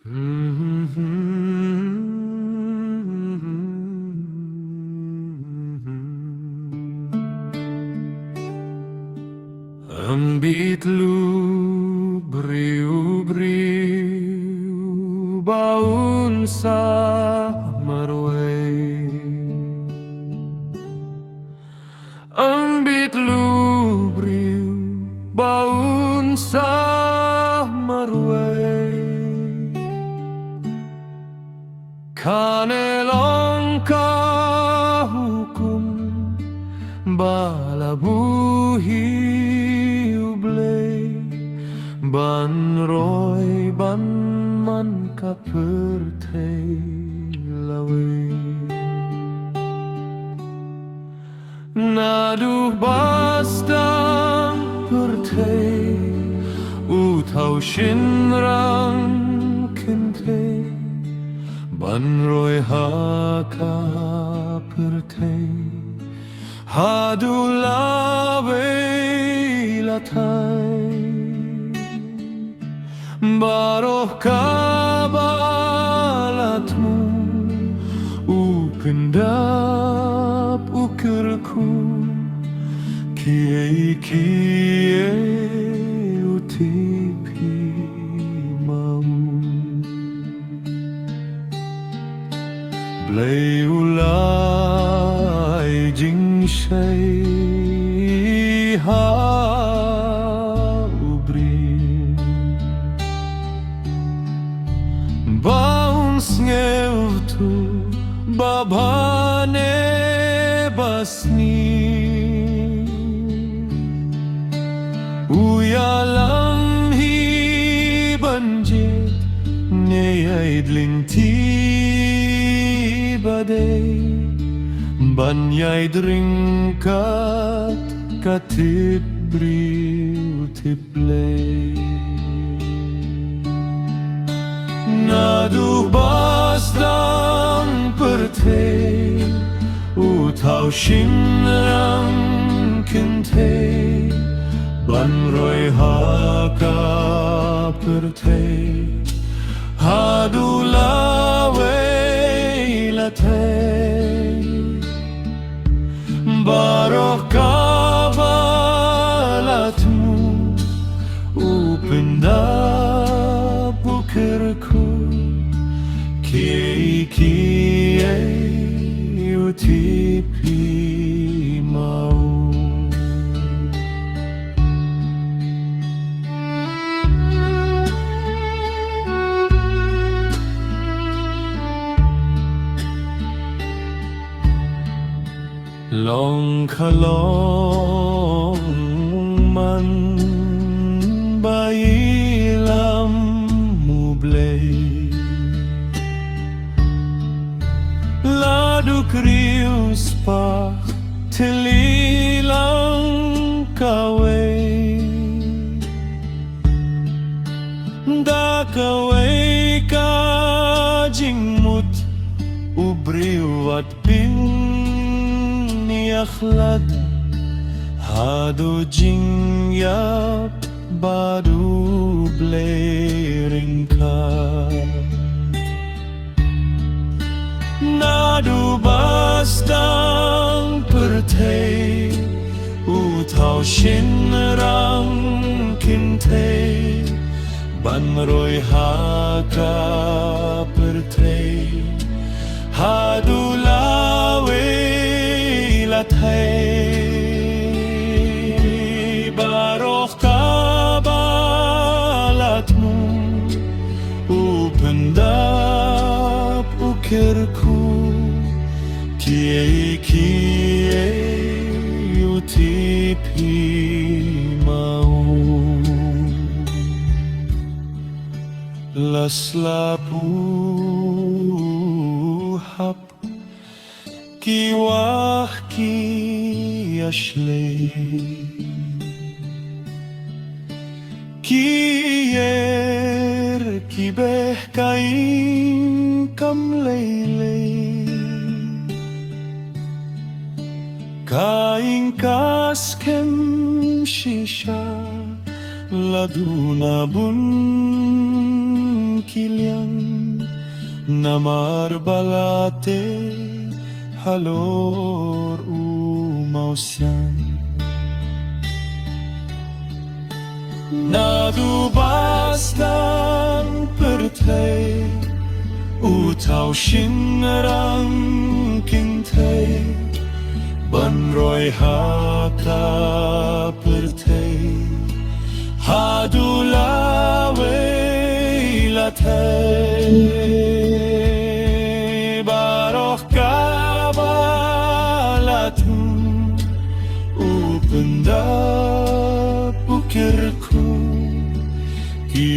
Ang bitlu briu-briu baun sa marway. Ang bitlu briu baun sa marway. Kanelong kahukum balabuhi ban roy ban man ka pertei lawe nadu bastang pertei utau shinrang kente ban roy haka pertei hadu lawe latai baroh kabalatmu upendap ukerku kie utipi mau blei ulai jing shai ha bounce ngeutu babane basni uyalang hi banjit neyaidling ti badai banyai dringkat katit briu tiplay nadu bastang pertei utau shinrang kente ban roy haka pertei hadu lawe latei baroh kabalatmu upendap ukerku kie utipi mau long kalong man bailam mublei ladu krius pa tililang kawe da kawe ka jingmut ubriwat pin niakhlad hadu jingyap badu bleringka nadu bastang pertei utau shinrang kinte ban roy haka pertei hadu lawe latai baroh kabalatmu upendap ukerku kie utipi mau laslapu hap kiwah ki ashlei kier kibeh kain kam leilei kain kaskem shisha laduna bun kiliang namar balate halor umausian nadubas dan pertai utau shinrang kintai ban roi haka pertai hadulawe latai barok kabalatun upenda pukirku ki